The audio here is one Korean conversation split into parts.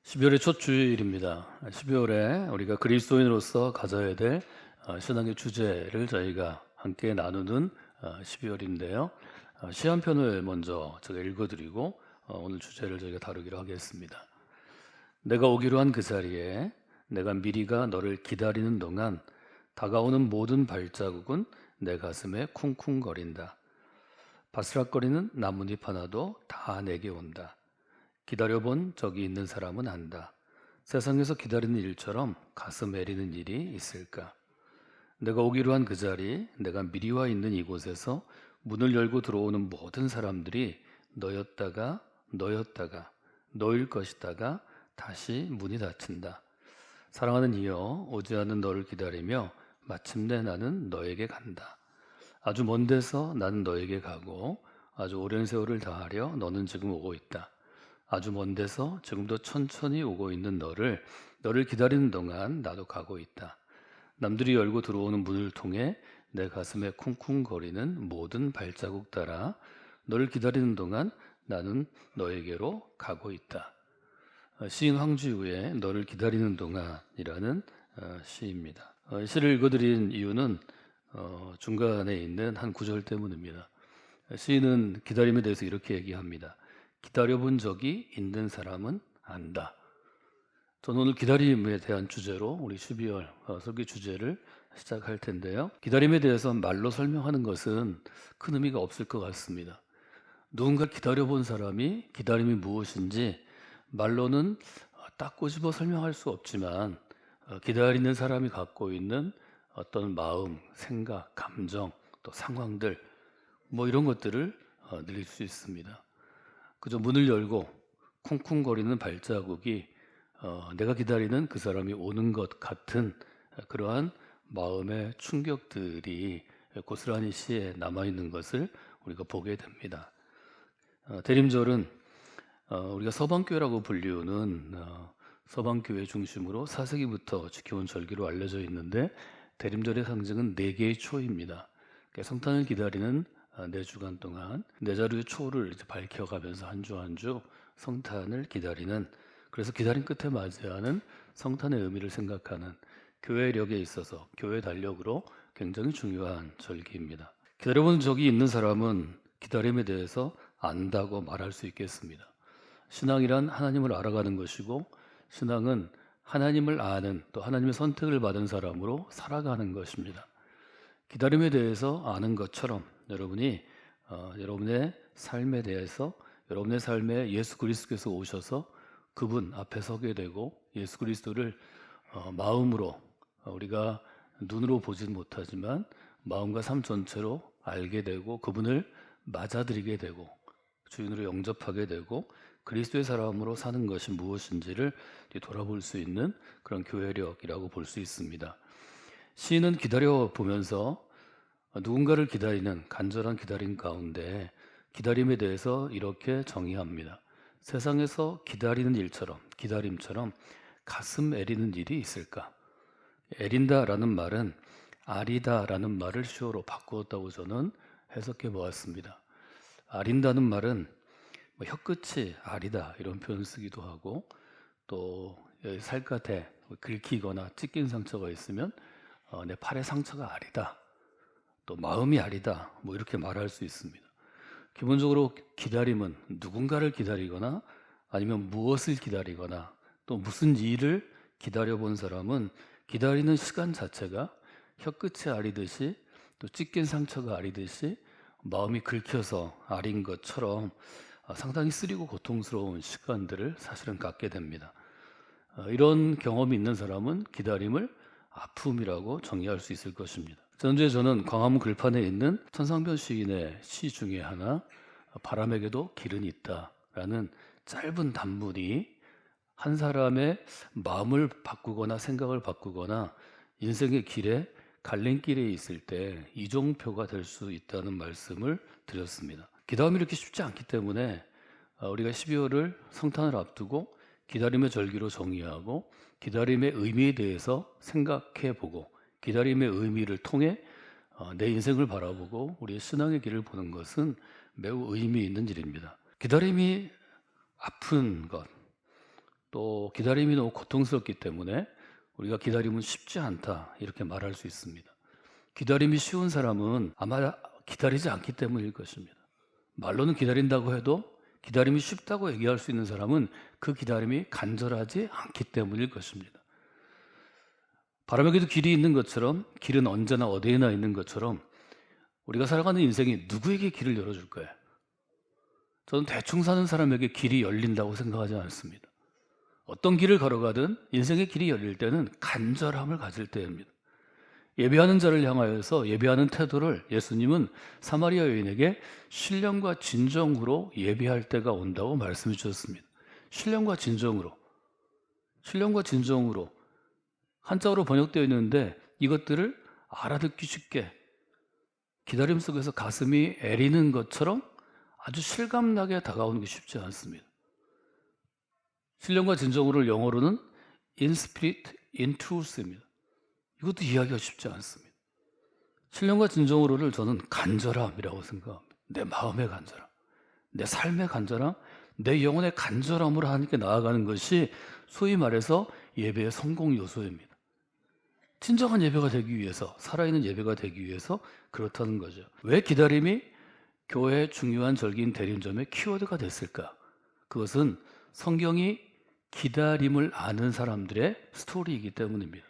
12월의 첫 주일입니다. 12월에 우리가 그리스도인으로서 가져야 될 신앙의 주제를 저희가 함께 나누는 12월인데요. 시 한 편을 먼저 제가 읽어드리고 오늘 주제를 저희가 다루기로 하겠습니다. 내가 오기로 한 그 자리에 내가 미리가 너를 기다리는 동안 다가오는 모든 발자국은 내 가슴에 쿵쿵거린다. 바스락거리는 나뭇잎 하나도 다 내게 온다. 기다려본 적이 있는 사람은 안다. 세상에서 기다리는 일처럼 가슴 애리는 일이 있을까? 내가 오기로 한 그 자리, 내가 미리 와 있는 이곳에서 문을 열고 들어오는 모든 사람들이 너였다가 너일 것이다가 다시 문이 닫힌다. 사랑하는 이여, 오지 않는 너를 기다리며 마침내 나는 너에게 간다. 아주 먼 데서 나는 너에게 가고 아주 오랜 세월을 다하려 너는 지금 오고 있다. 아주 먼 데서 지금도 천천히 오고 있는 너를 기다리는 동안 나도 가고 있다. 남들이 열고 들어오는 문을 통해 내 가슴에 쿵쿵거리는 모든 발자국 따라 너를 기다리는 동안 나는 너에게로 가고 있다. 시인 황주유의 너를 기다리는 동안이라는 시입니다. 시를 읽어드린 이유는 중간에 있는 한 구절 때문입니다. 시인은 기다림에 대해서 이렇게 얘기합니다. 기다려본 적이 있는 사람은 안다. 저는 오늘 기다림에 대한 주제로 우리 12월 설교 주제를 시작할 텐데요. 기다림에 대해서 말로 설명하는 것은 큰 의미가 없을 것 같습니다. 누군가 기다려본 사람이 기다림이 무엇인지 말로는 딱 꼬집어 설명할 수 없지만 기다리는 사람이 갖고 있는 어떤 마음, 생각, 감정, 또 상황들 이런 것들을 느낄 수 있습니다. 그저 문을 열고 쿵쿵거리는 발자국이 내가 기다리는 그 사람이 오는 것 같은 그러한 마음의 충격들이 고스란히 시에 남아있는 것을 우리가 보게 됩니다. 대림절은 우리가 서방교회라고 불리우는 서방교회 중심으로 4세기부터 지켜온 절기로 알려져 있는데 대림절의 상징은 4개의 초입니다. 성탄을 기다리는 4주간 동안 4자루의 초를 밝혀가면서 한 주 한 주 성탄을 기다리는, 그래서 기다림 끝에 맞이하는 성탄의 의미를 생각하는 교회력에 있어서 교회 달력으로 굉장히 중요한 절기입니다. 기다려본 적이 있는 사람은 기다림에 대해서 안다고 말할 수 있겠습니다. 신앙이란 하나님을 알아가는 것이고 신앙은 하나님을 아는, 또 하나님의 선택을 받은 사람으로 살아가는 것입니다. 기다림에 대해서 아는 것처럼 여러분이 여러분의 삶에 대해서 여러분의 삶에 예수 그리스도께서 오셔서 그분 앞에 서게 되고 예수 그리스도를 마음으로 우리가 눈으로 보진 못하지만 마음과 삶 전체로 알게 되고 그분을 맞아들이게 되고 주인으로 영접하게 되고 그리스도의 사람으로 사는 것이 무엇인지를 돌아볼 수 있는 그런 교회력이라고 볼 수 있습니다. 시인은 기다려 보면서 누군가를 기다리는 간절한 기다림 가운데 기다림에 대해서 이렇게 정의합니다. 세상에서 기다리는 일처럼, 기다림처럼 가슴 애리는 일이 있을까? 애린다라는 말은 아리다라는 말을 시어로 바꾸었다고 저는 해석해 보았습니다. 아린다는 말은 혀끝이 아리다 이런 표현 쓰기도 하고, 또 살갗에 긁히거나 찢긴 상처가 있으면 내 팔에 상처가 아리다, 또 마음이 아리다 이렇게 말할 수 있습니다. 기본적으로 기다림은 누군가를 기다리거나 아니면 무엇을 기다리거나 또 무슨 일을 기다려본 사람은 기다리는 시간 자체가 혀끝이 아리듯이 또 찢긴 상처가 아리듯이 마음이 긁혀서 아린 것처럼 상당히 쓰리고 고통스러운 시간들을 사실은 갖게 됩니다. 이런 경험이 있는 사람은 기다림을 아픔이라고 정의할 수 있을 것입니다. 전주에 저는 광화문 글판에 있는 천상변 시인의 시 중에 하나, 바람에게도 길은 있다라는 짧은 단문이 한 사람의 마음을 바꾸거나 생각을 바꾸거나 인생의 길에 갈림길에 있을 때 이종표가 될 수 있다는 말씀을 드렸습니다. 기다림이 이렇게 쉽지 않기 때문에 우리가 12월을 성탄을 앞두고 기다림의 절기로 정의하고 기다림의 의미에 대해서 생각해 보고 기다림의 의미를 통해 내 인생을 바라보고 우리의 신앙의 길을 보는 것은 매우 의미 있는 일입니다. 기다림이 아픈 것, 또 기다림이 너무 고통스럽기 때문에 우리가 기다림은 쉽지 않다 이렇게 말할 수 있습니다. 기다림이 쉬운 사람은 아마 기다리지 않기 때문일 것입니다. 말로는 기다린다고 해도 기다림이 쉽다고 얘기할 수 있는 사람은 그 기다림이 간절하지 않기 때문일 것입니다. 바람에게도 길이 있는 것처럼, 길은 언제나 어디에나 있는 것처럼 우리가 살아가는 인생이 누구에게 길을 열어줄까요? 저는 대충 사는 사람에게 길이 열린다고 생각하지 않습니다. 어떤 길을 걸어가든 인생의 길이 열릴 때는 간절함을 가질 때입니다. 예배하는 자를 향하여서 예배하는 태도를 예수님은 사마리아 여인에게 신령과 진정으로 예배할 때가 온다고 말씀해 주셨습니다. 신령과 진정으로. 신령과 진정으로. 한자어로 번역되어 있는데 이것들을 알아듣기 쉽게 기다림 속에서 가슴이 애리는 것처럼 아주 실감나게 다가오는 게 쉽지 않습니다. 신령과 진정으로를 영어로는 in spirit, in truth입니다. 이것도 이해하기가 쉽지 않습니다. 신령과 진정으로를 저는 간절함이라고 생각합니다. 내 마음의 간절함, 내 삶의 간절함, 내 영혼의 간절함으로 하나님께 나아가는 것이 소위 말해서 예배의 성공 요소입니다. 진정한 예배가 되기 위해서, 살아있는 예배가 되기 위해서 그렇다는 거죠. 왜 기다림이 교회의 중요한 절기인 대림점의 키워드가 됐을까? 그것은 성경이 기다림을 아는 사람들의 스토리이기 때문입니다.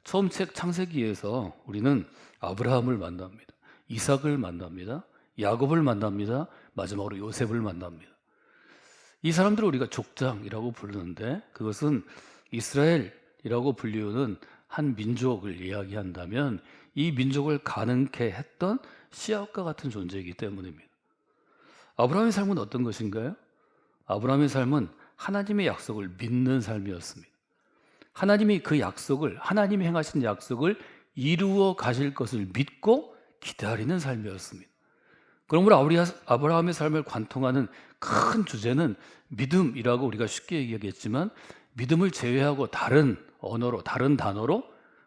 처음 책 창세기에서 우리는 아브라함을 만납니다. 이삭을 만납니다. 야곱을 만납니다. 마지막으로 요셉을 만납니다. 이 사람들을 우리가 족장이라고 부르는데 그것은 이스라엘이라고 불리우는 한 민족을 이야기한다면 이 민족을 가능케 했던 씨앗과 같은 존재이기 때문입니다. 아브라함의 삶은 어떤 것인가요? 아브라함의 삶은 하나님의 약속을 믿는 삶이었습니다. 하나님이 그 약속을, 하나님이 행하신 약속을 이루어 가실 것을 믿고 기다리는 삶이었습니다. 그러므로 아브라함의 삶을 관통하는 큰 주제는 믿음이라고 우리가 쉽게 얘기하겠지만 믿음을 제외하고 다른 언어로, 다른 단어로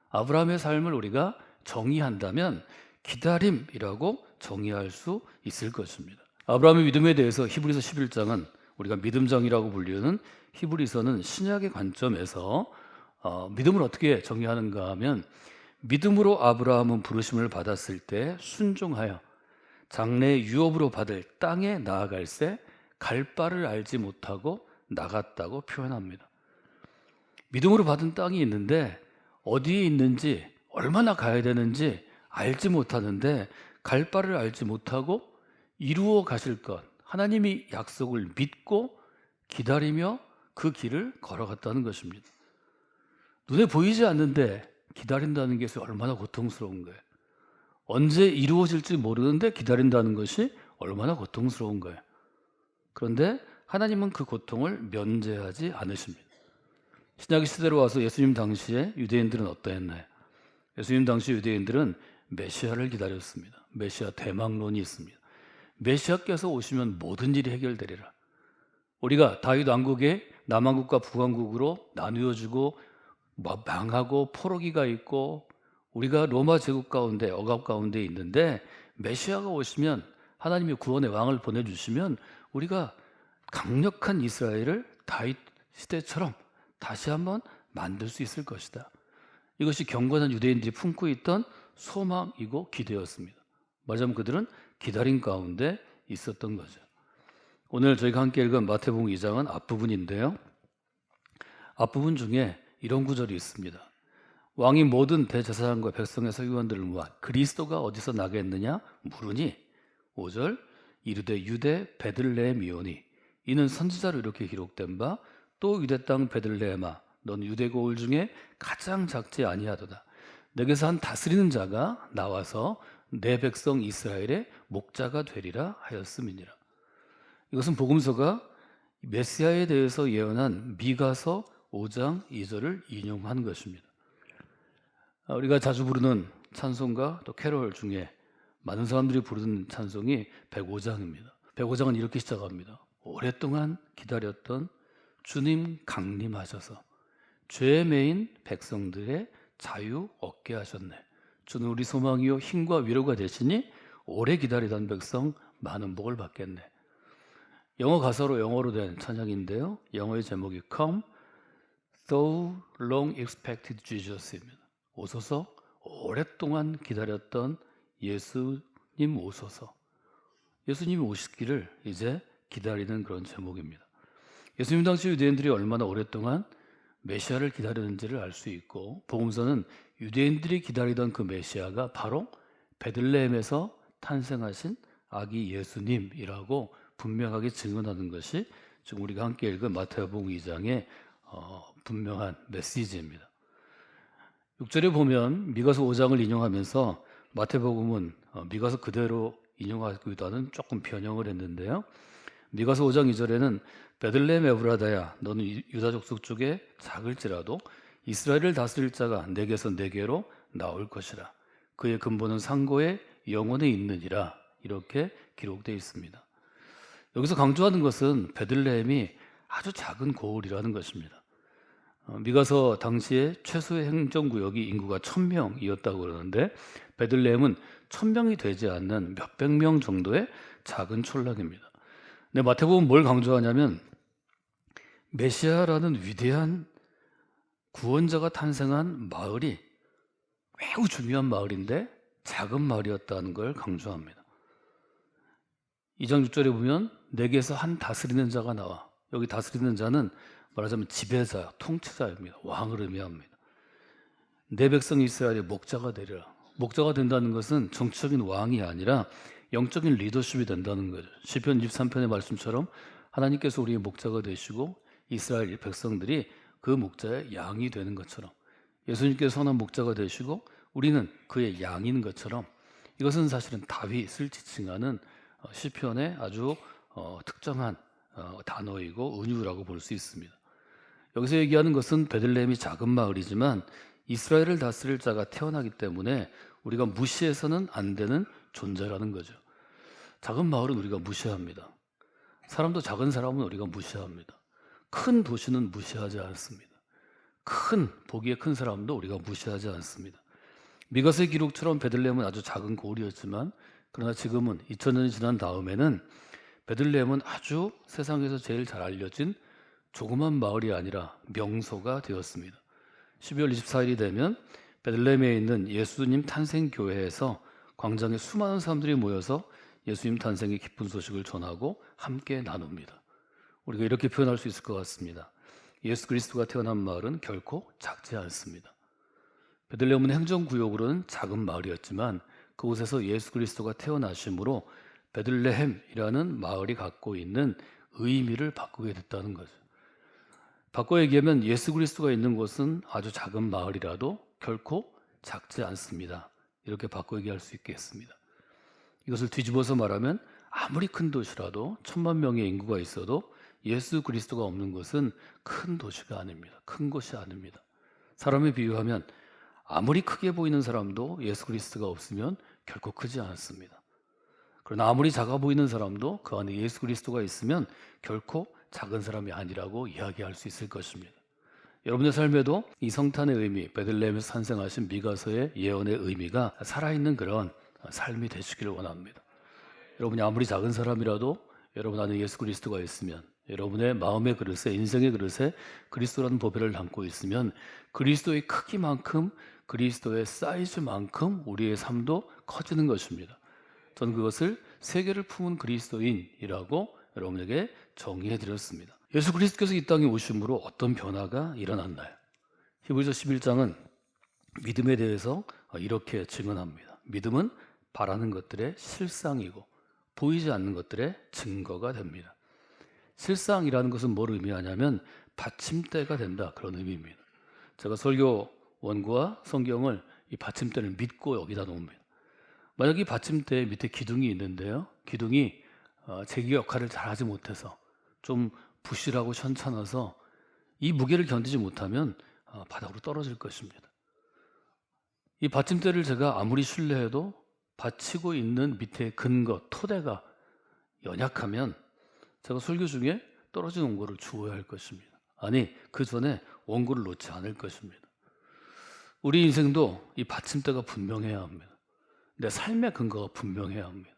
아브라함의 삶을 우리가 정의한다면 기다림이라고 정의할 수 있을 것입니다. 아브라함의 믿음에 대해서 히브리서 11장은 우리가 믿음장이라고 불리는 히브리서는 신약의 관점에서 믿음을 어떻게 정의하는가 하면 믿음으로 아브라함은 부르심을 받았을 때 순종하여 장래의 유업으로 받을 땅에 나아갈새 갈 바를 알지 못하고 나갔다고 표현합니다. 믿음으로 받은 땅이 있는데 어디에 있는지 얼마나 가야 되는지 알지 못하는데 갈 바를 알지 못하고 이루어 가실 것, 하나님이 약속을 믿고 기다리며 그 길을 걸어갔다는 것입니다. 눈에 보이지 않는데 기다린다는 것이 얼마나 고통스러운 거예요. 언제 이루어질지 모르는데 기다린다는 것이 얼마나 고통스러운 거예요. 그런데 하나님은 그 고통을 면제하지 않으십니다. 신약 시대로 와서 예수님 당시에 유대인들은 어떠했나요? 예수님 당시 유대인들은 메시아를 기다렸습니다. 메시아 대망론이 있습니다. 메시아께서 오시면 모든 일이 해결되리라. 우리가 다윗 왕국의 남왕국과 북왕국으로 나누어지고 망하고 포로기가 있고 우리가 로마 제국 가운데 억압 가운데 있는데 메시아가 오시면 하나님이 구원의 왕을 보내주시면 우리가 강력한 이스라엘을 다윗 시대처럼 다시 한번 만들 수 있을 것이다. 이것이 경건한 유대인들이 품고 있던 소망이고 기대였습니다. 말하자면 그들은 기다림 가운데 있었던 거죠. 오늘 저희가 함께 읽은 마태복음 2장은 앞부분인데요. 앞부분 중에 이런 구절이 있습니다. 왕이 모든 대제사장과 백성의 서기관들을 모아 그리스도가 어디서 나겠느냐 물으니 5절 이르되 유대 베들레헴이오니 이는 선지자로 이렇게 기록된 바 또 유대 땅 베들레헴아 너는 유대 고을 중에 가장 작지 아니하도다. 내게서 한 다스리는 자가 나와서 내 백성 이스라엘의 목자가 되리라 하였음이니라. 이것은 복음서가 메시아에 대해서 예언한 미가서 5장 2절을 인용한 것입니다. 우리가 자주 부르는 찬송가 또 캐롤 중에 많은 사람들이 부르는 찬송이 105장입니다. 105장은 이렇게 시작합니다. 오랫동안 기다렸던 주님 강림하셔서 죄에 매인 백성들의 자유 얻게 하셨네. 주는 우리 소망이요 힘과 위로가 되시니 오래 기다리던 백성 많은 복을 받겠네. 영어 가사로 영어로 된 찬양인데요. 영어의 제목이 Come, So Long Expected Jesus입니다. 오소서, 오랫동안 기다렸던 예수님 오소서. 예수님이 오시기를 이제 기다리는 그런 제목입니다. 예수님 당시 유대인들이 얼마나 오랫동안 메시아를 기다렸는지를 알 수 있고, 복음서는 유대인들이 기다리던 그 메시아가 바로 베들레헴에서 탄생하신 아기 예수님이라고 분명하게 증언하는 것이 지금 우리가 함께 읽은 마태복음 2장의 분명한 메시지입니다. 6절에 보면 미가서 5장을 인용하면서 마태복음은 미가서 그대로 인용하기보다는 조금 변형을 했는데요. 미가서 5장 2절에는 베들레헴 에브라다야 너는 유다 족속 쪽에 작을지라도 이스라엘을 다스릴 자가 내게서 내게로 나올 것이라. 그의 근본은 상고의 영원에 있느니라. 이렇게 기록되어 있습니다. 여기서 강조하는 것은 베들레헴이 아주 작은 고을이라는 것입니다. 미가서 당시에 최소의 행정구역이 인구가 1000명이었다고 그러는데 베들레헴은 1000명이 되지 않는 몇백 명 정도의 작은 촌락입니다. 네, 마태복음 뭘 강조하냐면 메시아라는 위대한 구원자가 탄생한 마을이 매우 중요한 마을인데 작은 마을이었다는 걸 강조합니다. 2장 6절에 보면 내게서 한 다스리는 자가 나와. 여기 다스리는 자는 말하자면 지배자, 통치자입니다. 왕을 의미합니다. 내 백성 이스라엘의 목자가 되리라. 목자가 된다는 것은 정치적인 왕이 아니라 영적인 리더십이 된다는 거죠. 시편 23편의 말씀처럼 하나님께서 우리의 목자가 되시고 이스라엘 백성들이 그 목자의 양이 되는 것처럼 예수님께서 선한 목자가 되시고 우리는 그의 양인 것처럼 이것은 사실은 다윗을 지칭하는 시편의 아주 특정한 단어이고 은유라고 볼 수 있습니다. 여기서 얘기하는 것은 베들레헴이 작은 마을이지만 이스라엘을 다스릴 자가 태어나기 때문에 우리가 무시해서는 안 되는 존재라는 거죠. 작은 마을은 우리가 무시합니다. 사람도 작은 사람은 우리가 무시합니다. 큰 도시는 무시하지 않습니다. 보기에 큰 사람도 우리가 무시하지 않습니다. 미가서의 기록처럼 베들레헴은 아주 작은 고을이었지만 그러나 지금은 2000년이 지난 다음에는 베들레헴은 아주 세상에서 제일 잘 알려진 조그만 마을이 아니라 명소가 되었습니다. 12월 24일이 되면 베들레헴에 있는 예수님 탄생교회에서 광장에 수많은 사람들이 모여서 예수님 탄생의 기쁜 소식을 전하고 함께 나눕니다. 우리가 이렇게 표현할 수 있을 것 같습니다. 예수 그리스도가 태어난 마을은 결코 작지 않습니다. 베들레헴은 행정구역으로는 작은 마을이었지만 그곳에서 예수 그리스도가 태어나심으로 베들레헴이라는 마을이 갖고 있는 의미를 바꾸게 됐다는 거죠. 바꿔 얘기하면 예수 그리스도가 있는 곳은 아주 작은 마을이라도 결코 작지 않습니다. 이렇게 바꿔 얘기할 수 있겠습니다. 이것을 뒤집어서 말하면 아무리 큰 도시라도 1000만 명의 인구가 있어도 예수 그리스도가 없는 곳은 큰 도시가 아닙니다. 큰 곳이 아닙니다. 사람에 비유하면 아무리 크게 보이는 사람도 예수 그리스도가 없으면 결코 크지 않습니다. 그러나 아무리 작아 보이는 사람도 그 안에 예수 그리스도가 있으면 결코 작은 사람이 아니라고 이야기할 수 있을 것입니다. 여러분의 삶에도 이 성탄의 의미, 베들레헴에서 탄생하신 미가서의 예언의 의미가 살아있는 그런 삶이 되시기를 원합니다. 여러분이 아무리 작은 사람이라도 여러분 안에 예수 그리스도가 있으면 여러분의 마음의 그릇에, 인생의 그릇에 그리스도라는 보배를 담고 있으면 그리스도의 크기만큼, 그리스도의 사이즈만큼 우리의 삶도 커지는 것입니다. 저는 그것을 세계를 품은 그리스도인이라고 여러분에게 정의해 드렸습니다. 예수 그리스도께서 이 땅에 오심으로 어떤 변화가 일어났나요? 히브리서 11장은 믿음에 대해서 이렇게 증언합니다. 믿음은 바라는 것들의 실상이고 보이지 않는 것들의 증거가 됩니다. 실상이라는 것은 뭘 의미하냐면 받침대가 된다, 그런 의미입니다. 제가 설교 원고와 성경을 이 받침대를 믿고 여기다 놓습니다. 만약 이 받침대 밑에 기둥이 있는데요, 기둥이 제기 역할을 잘 하지 못해서 좀 부실하고 현찮아서 이 무게를 견디지 못하면 바닥으로 떨어질 것입니다. 이 받침대를 제가 아무리 신뢰해도 받치고 있는 밑에 근거, 토대가 연약하면 제가 설교 중에 떨어진 원고를 주어야 할 것입니다. 아니, 그 전에 원고를 놓지 않을 것입니다. 우리 인생도 이 받침대가 분명해야 합니다. 내 삶의 근거가 분명해야 합니다.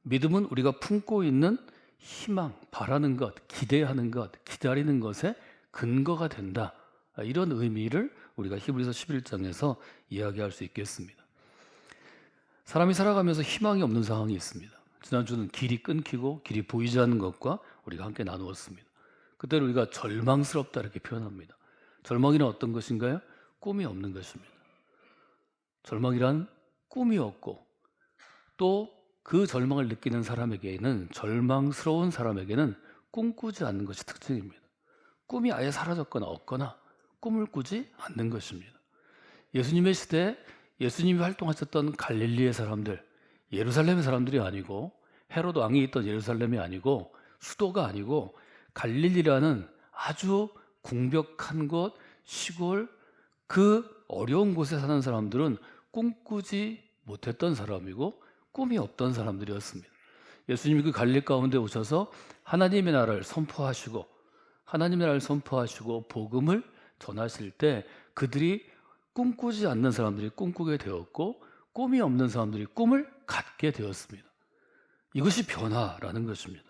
믿음은 우리가 품고 있는 희망, 바라는 것, 기대하는 것, 기다리는 것에 근거가 된다. 이런 의미를 우리가 히브리서 11장에서 이야기할 수 있겠습니다. 사람이 살아가면서 희망이 없는 상황이 있습니다. 지난주는 길이 끊기고 길이 보이지 않는 것과 우리가 함께 나누었습니다. 그때를 우리가 절망스럽다 이렇게 표현합니다. 절망이란 어떤 것인가요? 꿈이 없는 것입니다. 절망이란 꿈이 없고 또 그 절망을 느끼는 사람에게는, 절망스러운 사람에게는 꿈꾸지 않는 것이 특징입니다. 꿈이 아예 사라졌거나 없거나 꿈을 꾸지 않는 것입니다. 예수님의 시대에 예수님이 활동하셨던 갈릴리의 사람들, 예루살렘의 사람들이 아니고 헤롯 왕이 있던 예루살렘이 아니고 수도가 아니고 갈릴리라는 아주 궁벽한 곳, 시골, 그 어려운 곳에 사는 사람들은 꿈꾸지 못했던 사람이고 꿈이 없던 사람들이었습니다. 예수님이 그 갈릴리 가운데 오셔서 하나님의 나라를 선포하시고 복음을 전하실 때 그들이 꿈꾸지 않는 사람들이 꿈꾸게 되었고 꿈이 없는 사람들이 꿈을 갖게 되었습니다. 이것이 변화라는 것입니다.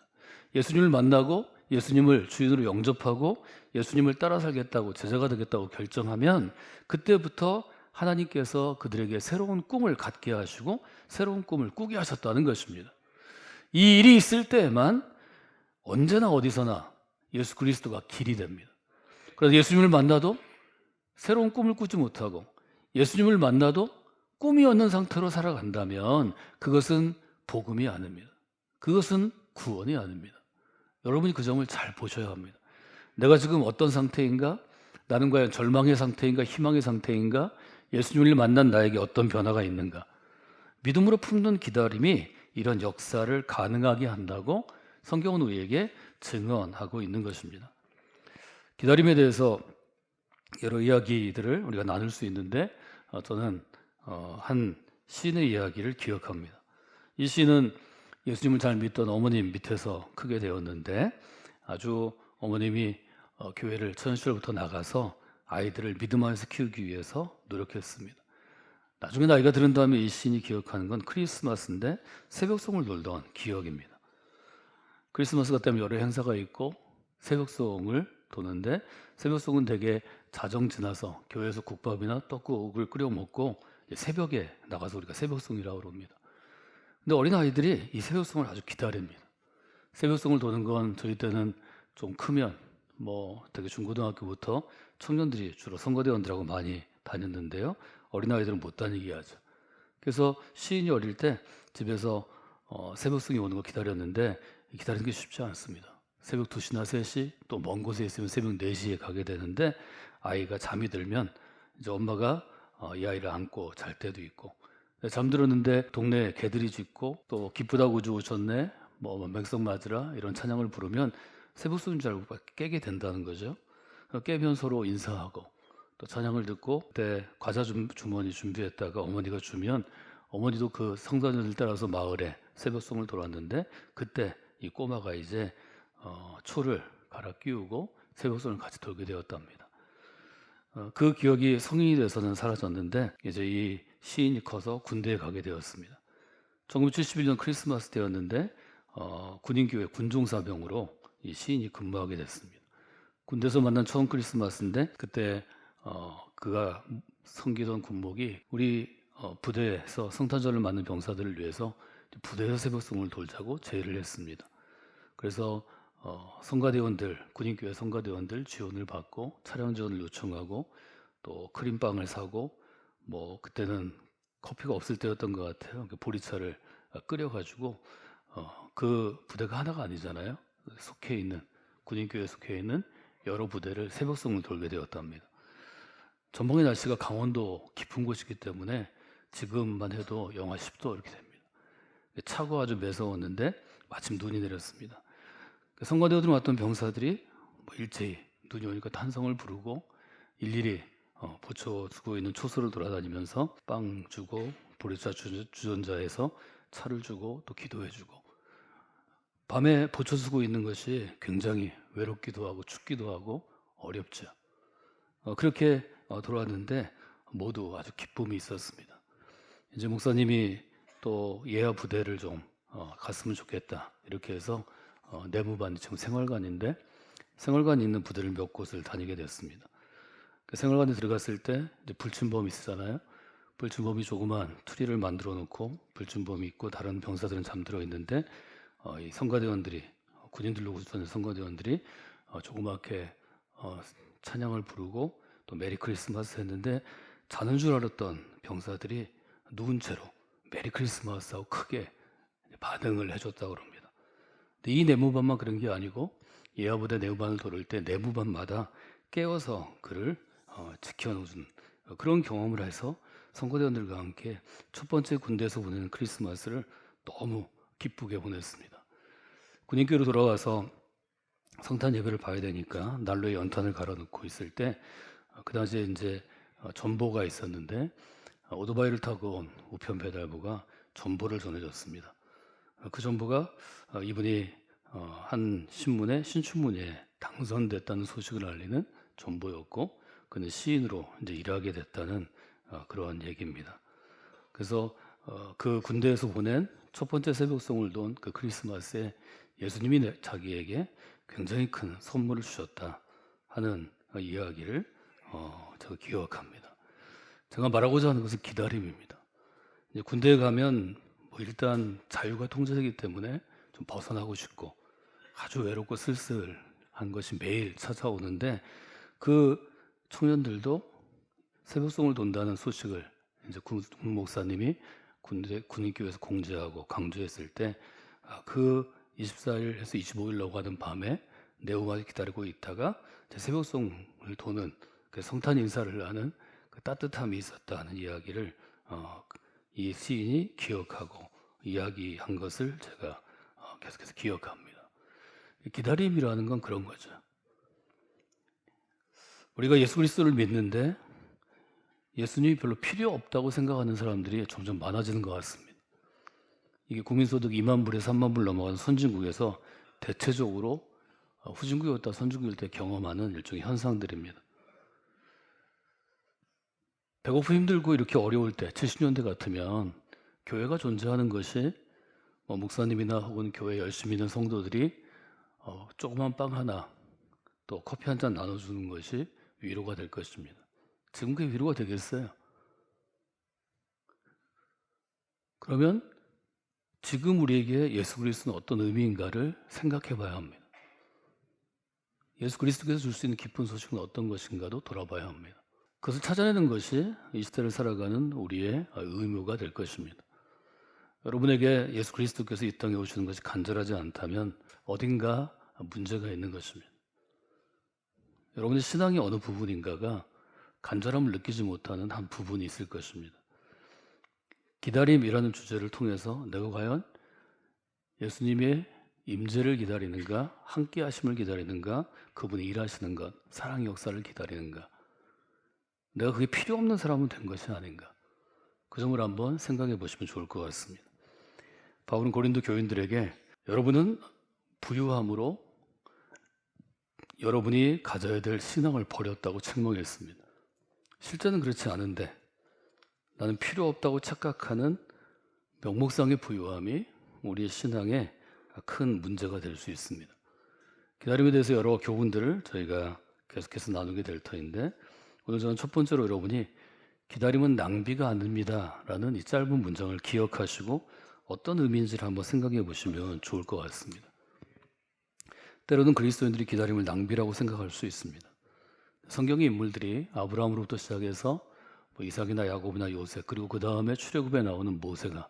예수님을 만나고 예수님을 주인으로 영접하고 예수님을 따라 살겠다고, 제자가 되겠다고 결정하면 그때부터 하나님께서 그들에게 새로운 꿈을 갖게 하시고 새로운 꿈을 꾸게 하셨다는 것입니다. 이 일이 있을 때에만 언제나 어디서나 예수 그리스도가 길이 됩니다. 그래서 예수님을 만나도 새로운 꿈을 꾸지 못하고 예수님을 만나도 꿈이 없는 상태로 살아간다면 그것은 복음이 아닙니다. 그것은 구원이 아닙니다. 여러분이 그 점을 잘 보셔야 합니다. 내가 지금 어떤 상태인가? 나는 과연 절망의 상태인가? 희망의 상태인가? 예수님을 만난 나에게 어떤 변화가 있는가? 믿음으로 품는 기다림이 이런 역사를 가능하게 한다고 성경은 우리에게 증언하고 있는 것입니다. 기다림에 대해서 여러 이야기들을 우리가 나눌 수 있는데 저는 한 시인의 이야기를 기억합니다. 이 시인은 예수님을 잘 믿던 어머님 밑에서 크게 되었는데 아주 어머님이 교회를 천시절부터 나가서 아이들을 믿음 안에서 키우기 위해서 노력했습니다. 나중에 나이가 들은 다음에 이 시인이 기억하는 건 크리스마스인데 새벽송을 놀던 기억입니다. 크리스마스가 되면 여러 행사가 있고 새벽송을 도는데 새벽송은 대개 자정 지나서 교회에서 국밥이나 떡국을 끓여 먹고 새벽에 나가서 우리가 새벽송이라고 그럽니다. 근데 어린아이들이 이 새벽송을 아주 기다립니다. 새벽송을 도는 건 저희 때는 좀 크면 되게 중고등학교부터 청년들이 주로 선거대원들하고 많이 다녔는데요. 어린아이들은 못 다니게 하죠. 그래서 시인이 어릴 때 집에서 새벽송이 오는 거 기다렸는데 기다리는 게 쉽지 않습니다. 새벽 2시나 3시, 또 먼 곳에 있으면 새벽 4시에 가게 되는데 아이가 잠이 들면 이제 엄마가 이 아이를 안고 잘 때도 있고, 잠들었는데 동네에 개들이 짖고 또 기쁘다고 우주 오셨네, 맹성 맞으라 이런 찬양을 부르면 새벽송인 줄 알고 깨게 된다는 거죠. 깨면 서로 인사하고 또 찬양을 듣고 그때 과자 주머니 준비했다가 어머니가 주면 어머니도 그 성산을 따라서 마을에 새벽송을 돌았는데 그때 이 꼬마가 이제 초를 갈아 끼우고 새벽송을 같이 돌게 되었답니다. 그 기억이 성인이 돼서는 사라졌는데 이제 이 시인이 커서 군대에 가게 되었습니다. 1971년 크리스마스 때였는데 군인교회 군종사병으로 이 시인이 근무하게 됐습니다. 군대에서 만난 처음 크리스마스인데 그때 그가 섬기던 군목이 우리 부대에서 성탄절을 맞는 병사들을 위해서 부대에서 새벽송을 돌자고 제의를 했습니다. 그래서 성가대원들, 군인교회 성가대원들 지원을 받고 차량 지원을 요청하고 또 크림빵을 사고 그때는 커피가 없을 때였던 것 같아요. 보리차를 끓여가지고 그 부대가 하나가 아니잖아요. 군인교회에 속해 있는 여러 부대를 새벽송을 돌게 되었답니다. 전방의 날씨가 강원도 깊은 곳이기 때문에 지금만 해도 영하 10도 이렇게 됩니다. 차고 아주 매서웠는데 마침 눈이 내렸습니다. 성가대원들 왔던 병사들이 일제히 눈이 오니까 탄성을 부르고 일일이 보초 두고 있는 초소를 돌아다니면서 빵 주고 보리차 주전자에서 차를 주고 또 기도해주고, 밤에 보초 쓰고 있는 것이 굉장히 외롭기도 하고 춥기도 하고 어렵죠. 그렇게 돌아왔는데 모두 아주 기쁨이 있었습니다. 이제 목사님이 또 예하 부대를 좀 갔으면 좋겠다 이렇게 해서 내무반이 지금 생활관인데 생활관이 있는 부대를 몇 곳을 다니게 됐습니다. 그 생활관에 들어갔을 때 이제 불침범이 있잖아요. 불침범이 조그만 투리를 만들어 놓고 불침범이 있고 다른 병사들은 잠들어 있는데 이 성가대원들이 군인들로 구성된 성가대원들이 조그맣게 찬양을 부르고 또 메리 크리스마스 했는데 자는 줄 알았던 병사들이 누운 채로 메리 크리스마스하고 크게 반응을 해줬다고 합니다. 근데 이 내무반만 그런 게 아니고 예하부대 내무반을 돌을 때 내무반마다 깨워서 그를 지켜놓은 그런 경험을 해서 성가대원들과 함께 첫 번째 군대에서 보내는 크리스마스를 너무 기쁘게 보냈습니다. 군인교로 돌아와서 성탄 예배를 봐야 되니까 난로에 연탄을 갈아놓고 있을 때 그 당시에 이제 전보가 있었는데 오토바이를 타고 온 우편 배달부가 전보를 전해줬습니다. 그 전보가 이분이 한 신문에 신춘문예에 당선됐다는 소식을 알리는 전보였고 그는 시인으로 이제 일하게 됐다는 그런 얘기입니다. 그래서 그 군대에서 보낸 첫 번째 새벽송을 돈 그 크리스마스에 예수님이 자기에게 굉장히 큰 선물을 주셨다 하는 이야기를 제가 기억합니다. 제가 말하고자 하는 것은 기다림입니다. 이제 군대에 가면 뭐 일단 자유가 통제되기 때문에 좀 벗어나고 싶고 아주 외롭고 쓸쓸한 것이 매일 찾아오는데 그 청년들도 새벽송을 돈다는 소식을 이제 군 목사님이 군인교회에서 공지하고 강조했을 때 그 24일에서 25일로 가는 밤에 내후마를 기다리고 있다가 새벽송을 도는 그 성탄 인사를 하는 그 따뜻함이 있었다는 이야기를 이 시인이 기억하고 이야기한 것을 제가 계속해서 기억합니다. 기다림이라는 건 그런 거죠. 우리가 예수 그리스도를 믿는데 예수님이 별로 필요 없다고 생각하는 사람들이 점점 많아지는 것 같습니다. 이게 국민소득 2만 불에 3만 불 넘어가는 선진국에서 대체적으로 후진국이었다 선진국일 때 경험하는 일종의 현상들입니다. 배고프 힘들고 이렇게 어려울 때 70년대 같으면 교회가 존재하는 것이 목사님이나 혹은 교회 열심히 있는 성도들이 조그만 빵 하나 또 커피 한 잔 나눠주는 것이 위로가 될 것입니다. 지금 그게 위로가 되겠어요? 그러면 지금 우리에게 예수 그리스도는 어떤 의미인가를 생각해 봐야 합니다. 예수 그리스도께서 줄 수 있는 기쁜 소식은 어떤 것인가도 돌아봐야 합니다. 그것을 찾아내는 것이 이 시대를 살아가는 우리의 의무가 될 것입니다. 여러분에게 예수 그리스도께서 이 땅에 오시는 것이 간절하지 않다면 어딘가 문제가 있는 것입니다. 여러분의 신앙의 어느 부분인가가 간절함을 느끼지 못하는 한 부분이 있을 것입니다. 기다림이라는 주제를 통해서 내가 과연 예수님의 임재를 기다리는가, 함께 하심을 기다리는가, 그분이 일하시는 것, 사랑의 역사를 기다리는가, 내가 그게 필요 없는 사람은 된 것이 아닌가, 그 점을 한번 생각해 보시면 좋을 것 같습니다. 바울은 고린도 교인들에게 여러분은 부유함으로 여러분이 가져야 될 신앙을 버렸다고 책망했습니다. 실제는 그렇지 않은데 나는 필요 없다고 착각하는 명목상의 부유함이 우리의 신앙에 큰 문제가 될 수 있습니다. 기다림에 대해서 여러 교훈들을 저희가 계속해서 나누게 될 터인데 오늘 저는 첫 번째로 여러분이 기다림은 낭비가 아닙니다 라는 이 짧은 문장을 기억하시고 어떤 의미인지를 한번 생각해 보시면 좋을 것 같습니다. 때로는 그리스도인들이 기다림을 낭비라고 생각할 수 있습니다. 성경의 인물들이 아브라함으로부터 시작해서 이삭이나 야곱이나 요셉 그리고 그 다음에 출애굽에 나오는 모세가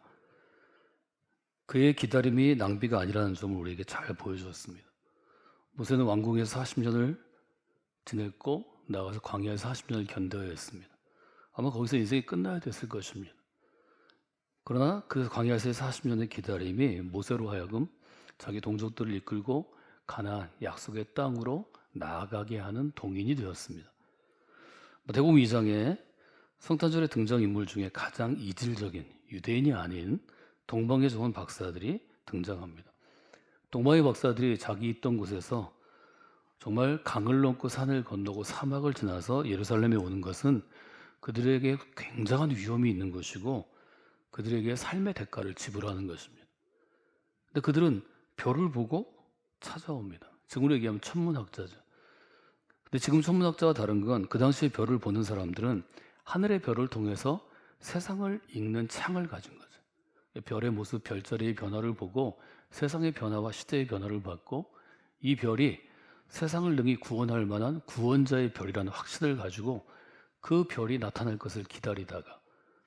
그의 기다림이 낭비가 아니라는 점을 우리에게 잘 보여주었습니다. 모세는 왕궁에서 40년을 지냈고 나가서 광야에서 40년을 견뎌야 했습니다. 아마 거기서 인생이 끝나야 됐을 것입니다. 그러나 그 광야에서의 40년의 기다림이 모세로 하여금 자기 동족들을 이끌고 가나안 약속의 땅으로 나아가게 하는 동인이 되었습니다. 마태복음 2장에 성탄절의 등장인물 중에 가장 이질적인 유대인이 아닌 동방의 좋은 박사들이 등장합니다. 동방의 박사들이 자기 있던 곳에서 정말 강을 넘고 산을 건너고 사막을 지나서 예루살렘에 오는 것은 그들에게 굉장한 위험이 있는 것이고 그들에게 삶의 대가를 지불하는 것입니다. 근데 그들은 별을 보고 찾아옵니다. 지금으로 얘기하면 천문학자죠. 근데 지금 천문학자와 다른 건 그 당시에 별을 보는 사람들은 하늘의 별을 통해서 세상을 읽는 창을 가진 거죠. 별의 모습, 별자리의 변화를 보고 세상의 변화와 시대의 변화를 받고 이 별이 세상을 능히 구원할 만한 구원자의 별이라는 확신을 가지고 그 별이 나타날 것을 기다리다가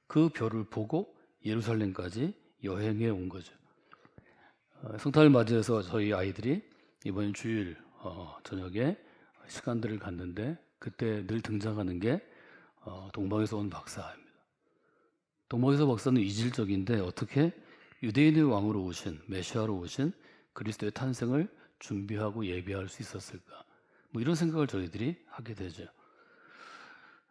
그 별을 보고 예루살렘까지 여행해 온 거죠. 성탄을 맞이해서 저희 아이들이 이번 주일 저녁에 시간들을 갖는데 그때 늘 등장하는 게 동방에서 온 박사입니다. 동방에서 박사는 이질적인데 어떻게 유대인의 왕으로 오신 메시아로 오신 그리스도의 탄생을 준비하고 예비할 수 있었을까? 뭐 이런 생각을 저희들이 하게 되죠.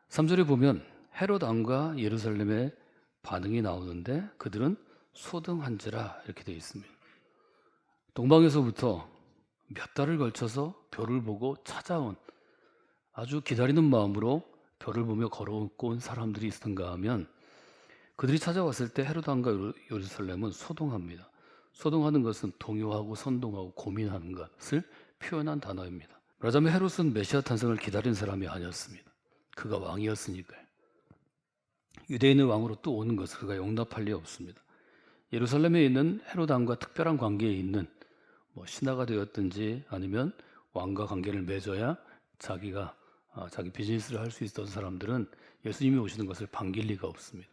3절에 보면 헤롯 왕과 예루살렘의 반응이 나오는데 그들은 소등한지라 이렇게 되어 있습니다. 동방에서부터 몇 달을 걸쳐서 별을 보고 찾아온 아주 기다리는 마음으로 별을 보며 걸어오고 온 사람들이 있었던가 하면 그들이 찾아왔을 때 헤롯 왕과 예루살렘은 소동합니다. 소동하는 것은 동요하고 선동하고 고민하는 것을 표현한 단어입니다. 말하자면 헤롯은 메시아 탄생을 기다린 사람이 아니었습니다. 그가 왕이었으니까요. 유대인의 왕으로 또 오는 것을 그가 용납할 리 없습니다. 예루살렘에 있는 헤롯 왕과 특별한 관계에 있는 신하가 되었든지 아니면 왕과 관계를 맺어야 자기가 자기 비즈니스를 할 수 있었던 사람들은 예수님이 오시는 것을 반길 리가 없습니다.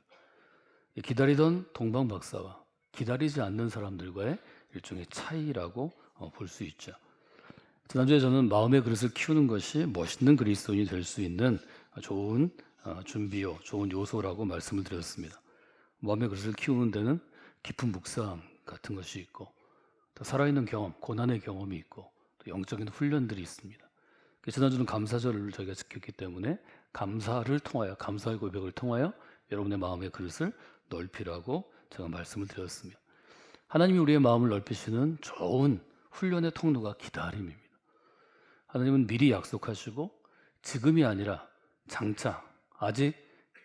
기다리던 동방 박사와 기다리지 않는 사람들과의 일종의 차이라고 볼 수 있죠. 지난주에 저는 마음의 그릇을 키우는 것이 멋있는 그리스도인이 될 수 있는 좋은 준비요, 좋은 요소라고 말씀을 드렸습니다. 마음의 그릇을 키우는 데는 깊은 묵상 같은 것이 있고 또 살아있는 경험, 고난의 경험이 있고 또 영적인 훈련들이 있습니다. 지난주는 감사절을 저희가 지켰기 때문에 감사를 통하여, 감사의 고백을 통하여 여러분의 마음의 그릇을 넓히라고 제가 말씀을 드렸습니다. 하나님이 우리의 마음을 넓히시는 좋은 훈련의 통로가 기다림입니다. 하나님은 미리 약속하시고 지금이 아니라 장차 아직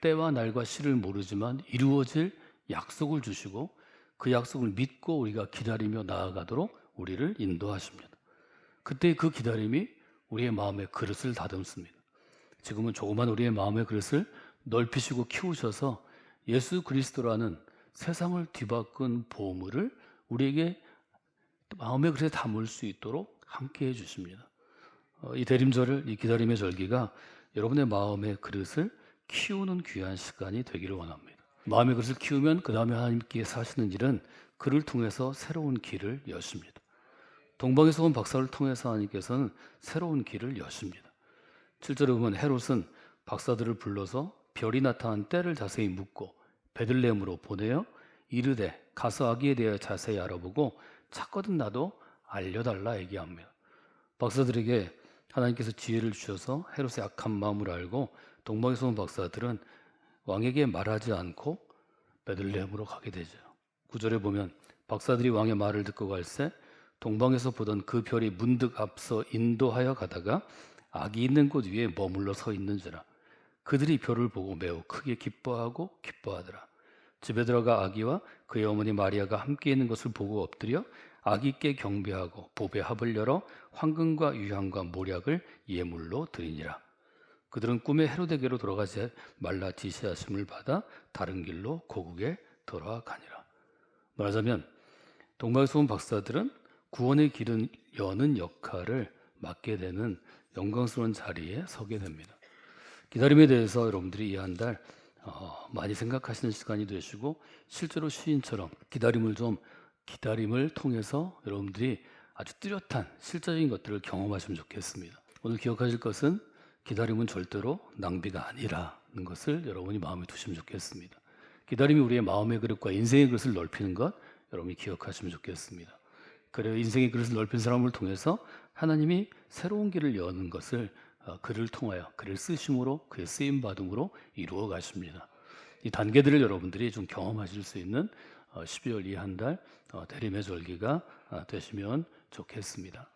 때와 날과 시를 모르지만 이루어질 약속을 주시고 그 약속을 믿고 우리가 기다리며 나아가도록 우리를 인도하십니다. 그때 그 기다림이 우리의 마음의 그릇을 다듬습니다. 지금은 조그만 우리의 마음의 그릇을 넓히시고 키우셔서 예수 그리스도라는 세상을 뒤바꾼 보물을 우리에게 마음의 그릇에 담을 수 있도록 함께 해주십니다. 이 대림절을, 이 기다림의 절기가 여러분의 마음의 그릇을 키우는 귀한 시간이 되기를 원합니다. 마음의 그릇을 키우면 그 다음에 하나님께 하시는 일은 그를 통해서 새로운 길을 여십니다. 동방에서 온 박사를 통해서 하나님께서는 새로운 길을 여십니다. 7절에 보면 헤롯은 박사들을 불러서 별이 나타난 때를 자세히 묻고 베들레헴으로 보내어 이르되 가서 아기에 대하여 자세히 알아보고 찾거든 나도 알려달라 얘기합니다. 박사들에게 하나님께서 지혜를 주셔서 헤롯의 악한 마음을 알고 동방에서 온 박사들은 왕에게 말하지 않고 베들레헴으로 가게 되죠. 9절에 보면 박사들이 왕의 말을 듣고 갈새 동방에서 보던 그 별이 문득 앞서 인도하여 가다가 아기 있는 곳 위에 머물러 서 있는지라. 그들이 별을 보고 매우 크게 기뻐하더라. 집에 들어가 아기와 그의 어머니 마리아가 함께 있는 것을 보고 엎드려 아기께 경배하고 보배 합을 열어 황금과 유향과 모략을 예물로 드리니라. 그들은 꿈에 헤로데게로 돌아가지 말라 지시하심을 받아 다른 길로 고국에 돌아가니라. 말하자면 동방에서 온 박사들은 구원의 길은 여는 역할을 맡게 되는 영광스러운 자리에 서게 됩니다. 기다림에 대해서 여러분들이 이 한 달 많이 생각하시는 시간이 되시고 실제로 시인처럼 기다림을 통해서 여러분들이 아주 뚜렷한 실제적인 것들을 경험하시면 좋겠습니다. 오늘 기억하실 것은 기다림은 절대로 낭비가 아니라는 것을 여러분이 마음에 두시면 좋겠습니다. 기다림이 우리의 마음의 그릇과 인생의 그릇을 넓히는 것 여러분이 기억하시면 좋겠습니다. 그래요, 인생의 그릇을 넓힌 사람을 통해서 하나님이 새로운 길을 여는 것을 그를 통하여 그를 쓰심으로 그의 쓰임 받음으로 이루어 가십니다. 이 단계들을 여러분들이 좀 경험하실 수 있는 12월 이 한 달 대림의 절기가 되시면 좋겠습니다.